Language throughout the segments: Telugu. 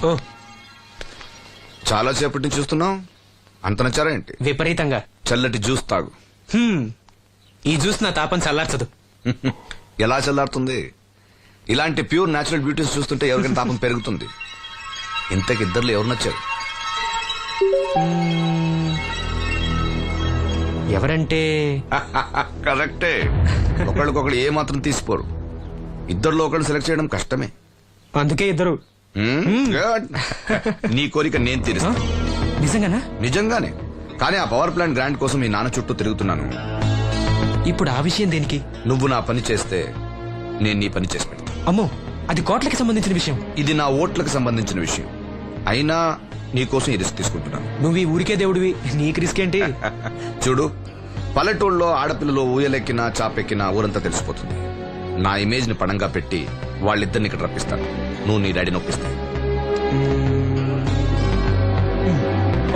ఓ చాలా సేపటి నుంచి చూస్తున్నావు. అంత నచ్చారా ఏంటి? విపరీతంగా. చల్లటి జ్యూస్ తాగు. ఈ జ్యూస్ నా తాపం చల్లార్చదు. ఎలా చల్లారుతుంది? ఇలాంటి ప్యూర్ న్యాచురల్ బ్యూటీస్ చూస్తుంటే ఎవరికైనా తాపం పెరుగుతుంది. ఇంతకి ఇద్దర్లు ఎవరు నచ్చారు? ఎవరంటే? కరెక్టే. ఒకళ్ళకొకళ్ళు ఏ మాత్రం తీసిపోరు. ఇద్దరిలో ఒకళ్ళు సెలెక్ట్ చేయడం కష్టమే. అందుకే ఇద్దరు. Good. నీ కోరిక నేను తీరుస్తాను. నిజంగానా? నిజంగానే. కానీ ఆ పవర్ ప్లాంట్ గ్రాంట్ కోసం మీ నాన్న చుట్టూ తిరుగుతున్నాను. ఇప్పుడు ఆ విషయం దేనికి? నువ్వు నా పని చేస్తే నేను నీ పని చేసి పెడతా. అమ్మో, అది కోట్లకి సంబంధించిన విషయం. ఇది నా ఓట్లకు సంబంధించిన విషయం. అయినా నీకోసం ఈ రిస్క్ తీసుకుంటున్నాను. నువ్వు ఈ ఊరికే దేవుడివి, నీకు రిస్క్ ఏంటి? చూడు, పల్లెటూళ్ళలో ఆడపిల్లలు ఊయలెక్కినా చాపెక్కినా ఊరంతా తెలిసిపోతుంది. నా ఇమేజ్ ని పడంగా పెట్టి వాళ్ళిద్దరిని ఇక్కడ రప్పిస్తాను. నువ్వు నీ డాడీ నొప్పిస్తా.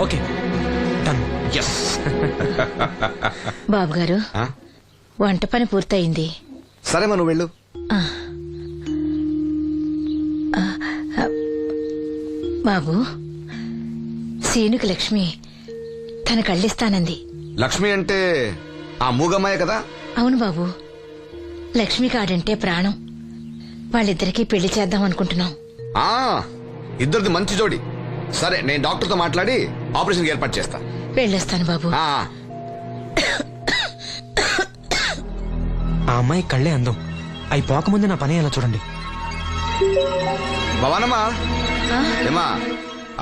Okay, done. Yes. Babu garu, వంట పని పూర్తయింది. సరే మనం వెళ్ళు. బాబు, సీనుకి లక్ష్మి తన కళ్ళిస్తానంది. లక్ష్మి అంటే ఆ మూగమ్మాయ కదా? అవును బాబు, లక్ష్మి కాడంటే ప్రాణం. వాళ్ళిద్దరికీ పెళ్లి చేద్దాం అనుకుంటున్నాం. ఇద్దరిది మంచి జోడి. సరే, నేను డాక్టర్తో మాట్లాడి ఆపరేషన్ ఏర్పాటు చేస్తా. వెళ్ళొస్తాను బాబు. ఆ అమ్మాయి కళ్ళే అందం. అవి పోకముందు నా పని ఎలా చూడండి. భవానమ్మా, ఏమా,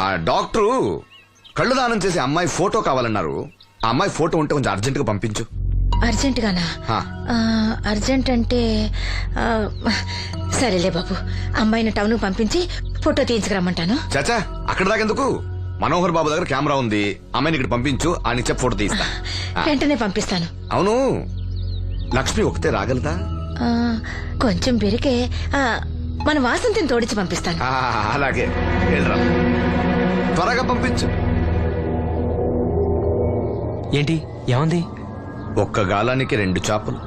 ఆ డాక్టరు కళ్ళు దానం చేసే అమ్మాయి ఫోటో కావాలన్నారు. ఆ అమ్మాయి ఫోటో ఉంటే కొంచెం అర్జెంట్ గా పంపించు. అర్జెంట్ గానా? అర్జెంట్ అంటే సరేలే బాబు, అమ్మాయిని టౌన్ పంపించి ఫోటో తీయించుకురమ్మంటాను. చాచా, అక్కడ దాకెందుకు? మనోహర్ బాబు దగ్గర కెమెరా ఉంది. అమ్మాయిని ఇక్కడ పంపించు, ఆయన చెప్పి ఫోటో తీస్తా. వెంటనే పంపిస్తాను. అవును, లక్ష్మి ఒకతే రాగలదా? కొంచెం పెరిగే మన వాసంతిని తోడిచి పంపిస్తాను. అలాగే, వెళ్ళరా, త్వరగా పంపించు. ఏంటి, ఏమంది? ఒక్క గాలానికి 2 చేపలు.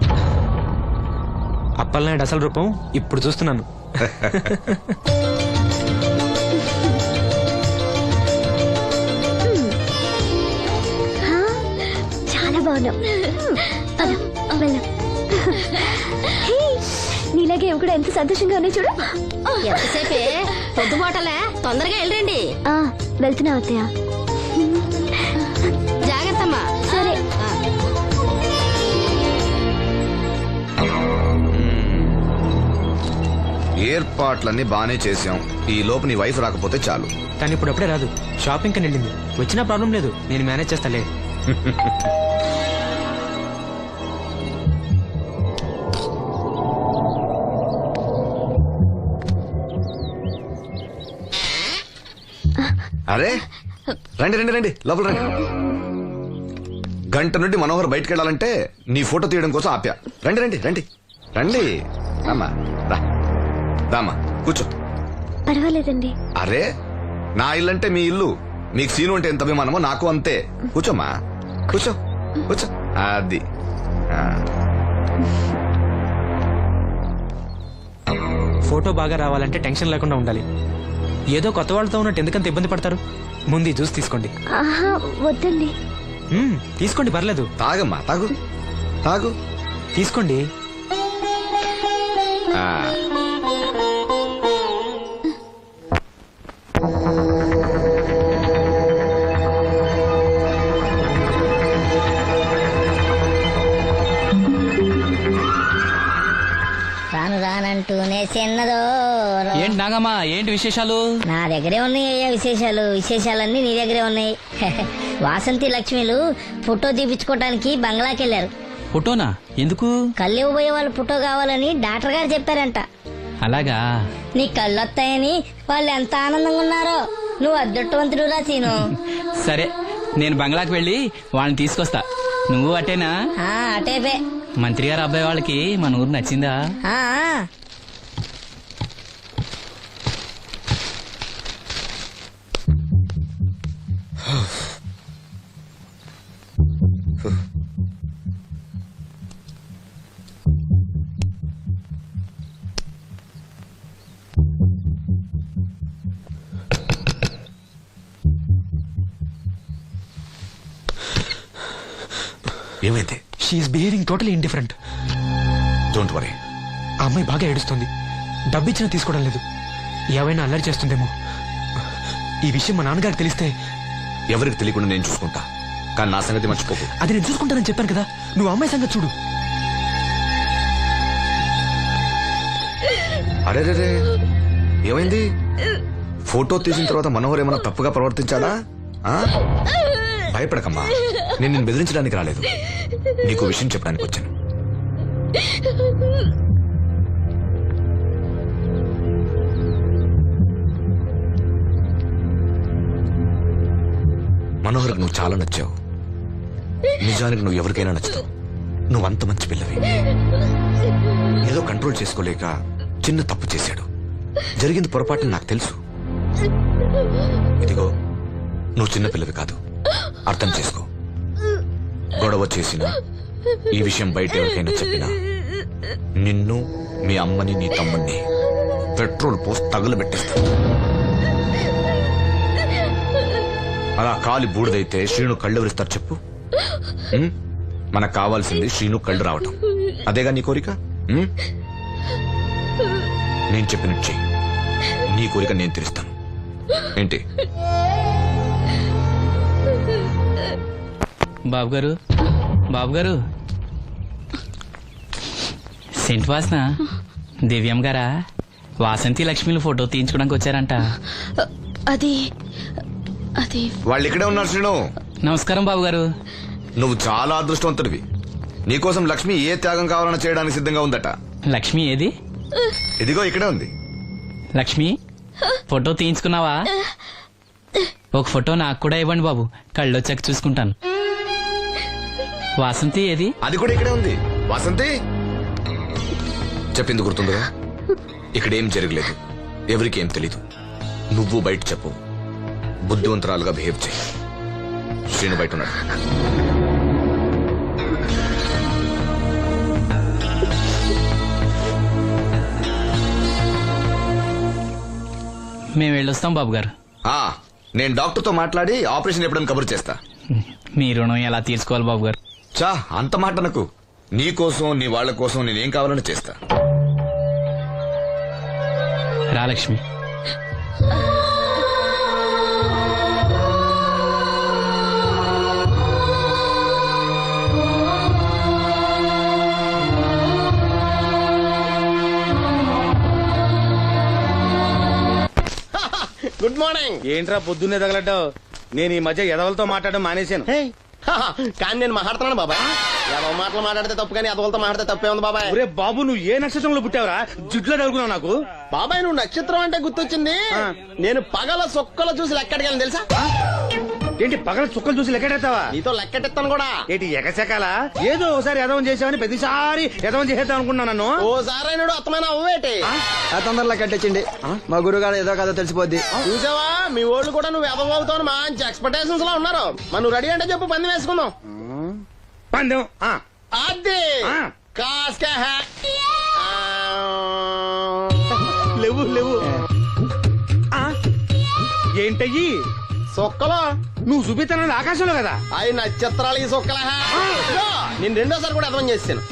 అప్పలనాయుడు అసలు రూపం ఇప్పుడు చూస్తున్నాను. చాలా బాగున్నాం. నీలాగే కూడా ఎంత సంతోషంగా ఉన్నాయి చూడు. ఎంతసేపే పొద్దుబాటలే, తొందరగా వెళ్ళండి. వెళ్తున్నా అత్తయ్య. జాగ్రత్తమ్మా. సరే. ఏర్పాట్లన్నీ బానే చేసాం. ఈ లోపు నీ వైఫ్ రాకపోతే చాలు. కానీ ఇప్పుడు అప్పుడే రాదు, షాపింగ్ కని వెళ్ళింది. వచ్చినా ప్రాబ్లం లేదు, నేను మేనేజ్ చేస్తాలే. అరే, రండి రండి రండి, లోపల రండి. గంట నుండి మనోహర్ బయటకు వెళ్ళాలంటే నీ ఫోటో తీయడం కోసం ఆప్యా. రండి రండి రండి రండి. అమ్మా రా, దామా కూర్చో. పర్వాలేదండి. అరే, నా ఇల్లు అంటే మీ ఇల్లు. మీకు సీను అంటే ఎంత అభిమానమో నాకు అంతే. కూర్చోమ్మా, కూర్చో కూర్చో. అది ఫోటో బాగా రావాలంటే టెన్షన్ లేకుండా ఉండాలి. ఏదో కొత్త వాళ్ళతో ఉన్నట్టు ఎందుకంత ఇబ్బంది పడతారు? ముందు జ్యూస్ తీసుకోండి. వద్దండి. తీసుకోండి, పర్లేదు. తాగమ్మా, తాగు తాగు, తీసుకోండి. రాను రానంటూనే చిన్నదో. ఏంటి నాగమ్మా, ఏంటి విశేషాలు? నా దగ్గరే ఉన్నాయి విశేషాలు. విశేషాలన్నీ నీ దగ్గరే ఉన్నాయి. వాసంతి లక్ష్మిలు ఫోటో తీపించుకోవడానికి బంగ్లాకి వెళ్ళారు. ఫోటోనా? ఎందుకు? కళ్ళు ఇవ్వబోయే వాళ్ళు ఫోటో కావాలని డాక్టర్ గారు చెప్పారంట. అలాగా? నీ కళ్ళు వస్తాయని వాళ్ళు ఎంత ఆనందంగా ఉన్నారో. నువ్వు అదృష్టవంతుడు రా సీను. సరే, నేను బంగ్లాకి వెళ్ళి వాళ్ళని తీసుకొస్తా. నువ్వు అటేనా? అటేపే. మంత్రి గారు అబ్బాయి వాళ్ళకి మన ఊరు నచ్చిందా? ఏమైతే? She's behaving totally indifferent. Don't worry. ఆ అమ్మాయి బాగా ఏడుస్తుంది. డబ్బిచ్చినా తీసుకోవడం లేదు. ఏవైనా అల్లరి చేస్తుందేమో. ఈ విషయం మా నాన్నగారికి తెలిస్తే ఎవరికి తెలియకుండా నేను చూసుకుంటా, కానీ నా సంగతి మర్చిపోకు. అది నేను చూసుకుంటానని చెప్పాను కదా. నువ్వు అమ్మాయి సంగతి చూడు. అరే ఏమైంది? ఫోటో తీసిన తర్వాత మనోహర్ ఏమైనా తప్పుగా ప్రవర్తించాడా? ఆ? భయపడకమ్మా, నేను నిన్ను బెదిరించడానికి రాలేదు, నీకు విషయం చెప్పడానికి వచ్చాను. మనోహర్కి నువ్వు చాలా నచ్చావు. నిజానికి నువ్వు ఎవరికైనా నచ్చుతావు. నువ్వు అంత మంచి పిల్లవి. ఏదో కంట్రోల్ చేసుకోలేక చిన్న తప్పు చేశాడు. జరిగింది పొరపాటుని నాకు తెలుసు. ఇదిగో, నువ్వు చిన్న పిల్లవి కాదు, అర్థం చేసుకో. గొడవ చేసినా, ఈ విషయం బయట ఎవరికైనా చెప్పినా నిన్ను, మీ అమ్మని, నీ తమ్ముణ్ణి పెట్రోల్ పోసి తగులబెట్టేస్తాను. అలా కాలి బూడిదైతే శ్రీను కళ్ళు ఎవరిస్తారు చెప్పు? మనకు కావాల్సింది శ్రీను కళ్ళు రావటం. అదేగా నీ కోరిక? నేను చెప్పినట్టు చెయ్యి, నీ కోరిక నేను తీరుస్తాను. ఏంటి? బాబు గారు సెంట్ వాసన దివ్యం గారా? వాసంతి లక్ష్మిలు ఫోటో తీయించుకోవడానికి వచ్చారంట. అది అది వాళ్ళు ఇక్కడే ఉన్నారు శ్రీను. నమస్కారం బాబు గారు. నువ్వు చాలా అదృష్టవంతుడివి. నీకోసం లక్ష్మి ఏ త్యాగం కావాలన్నా చేయడానికి సిద్ధంగా ఉందట. లక్ష్మి ఏది? ఇదిగో ఇక్కడే ఉంది. లక్ష్మి, ఫోటో తీయించుకున్నావా? ఒక ఫోటో నాకు కూడా ఇవ్వండి బాబు, కళ్ళు వచ్చాక చూసుకుంటాను. వాసంతి ఏది? అది కూడా ఇక్కడే ఉంది. వాసంతి చెప్పింది గుర్తుందిగా? ఇక్కడేం జరగలేదు, ఎవరికి ఏం తెలీదు. నువ్వు బయట చెప్పు, బుద్ధివంతరాలుగా బిహేవ్ చేయి. శ్రీను బయట ఉన్నాడు. మేము వెళ్ళొస్తాం బాబు గారు. నేను డాక్టర్తో మాట్లాడి ఆపరేషన్ ఎప్పుడని కబురు చేస్తా. మీ రుణం ఎలా తీర్చుకోవాలి బాబు గారు? చా, అంత మాట నాకు. నీ కోసం, నీ వాళ్ళ కోసం నేనేం కావాలని చేస్తా. రా లక్ష్మి. Good morning. ఏంట్రా పొద్దున్నే తగలడ్డావు? నేను ఈ మధ్య ఎదవలతో మాట్లాడడం మానేశాను. కానీ నేను మాట్లాడుతున్నాను బాబాయ్. ఎవరి మాటలు మాట్లాడితే తప్పు, కానీ అదవలతో మాట్లాడితే తప్పే ఉంది బాబాయ్. ఒరే బాబు, నువ్వు ఏ నక్షత్రంలో పుట్టావురా? జుట్లో తగులుకున్నావు నాకు. బాబాయ్, నువ్వు నక్షత్రం అంటే గుర్తొచ్చింది. నేను పగల సొక్కలు చూసి లెక్కడికెళ్ళను తెలుసా? ఏంటి పగల చుక్కలు చూసి లెక్కెడతావా? నీతో లెక్కెట్టిస్తాను కూడా. ఏంటి ఎగసెకాల? ఏదో ఒకసారి ఎదవం చేసావని ప్రతిసారి ఎదవం చేసేద్దాం అనుకున్నా నన్ను. ఓసారి నువ్వు అత్తమైన అవ్వేటి తొందరలో కట్టించండి. మా గురుగారు ఏదో కథ తెలిసిపోద్ది. చూసావా, మీ వాళ్ళు కూడా నువ్వు ఎదవ అవుతావు మంచి ఎక్స్పెక్టేషన్స్ లో ఉన్నారు. మరి నువ్వు రెడీ అంటే చెప్పు, పంది వేసుకుందాం. పందెం అది కాస్కా లేవు లేవు. ఏంటయ్యి సొక్కలో నువ్వు చూపిస్తానది ఆకాశంలో కదా? అవి నక్షత్రాలు ఈ సొక్కల. నేను రెండోసారి కూడా అర్థం చేశాను.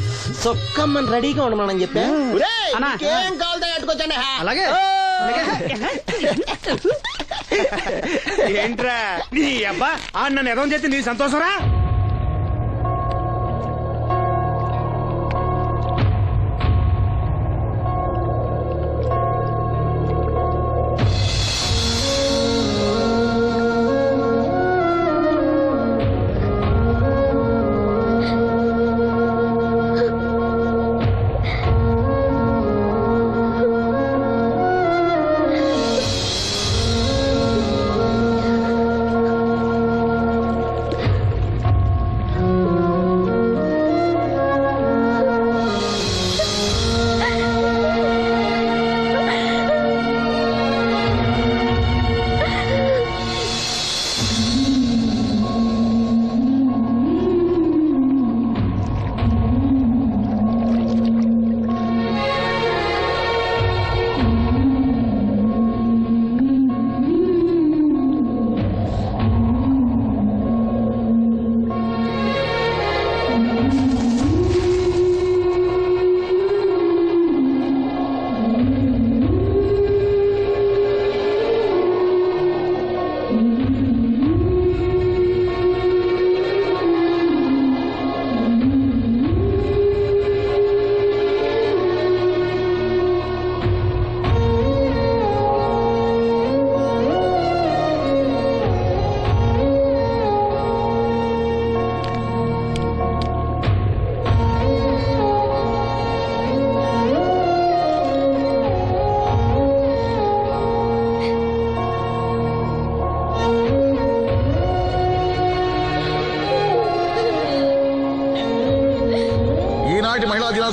సొక్కమ్మని రెడీగా ఉండమని చెప్పా. ఏం కావాలితే కట్టుకోవచ్చండి. అలాగే. ఏంట్రా నీ అబ్బా, నన్ను ఎదవం చేస్తే నీ సంతోషరా?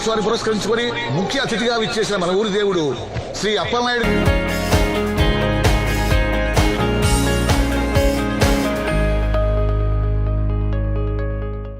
దినోత్సవాన్ని పురస్కరించుకొని ముఖ్య అతిథిగా విచ్చేసిన మన ఊరి దేవుడు శ్రీ అప్పలనాయుడు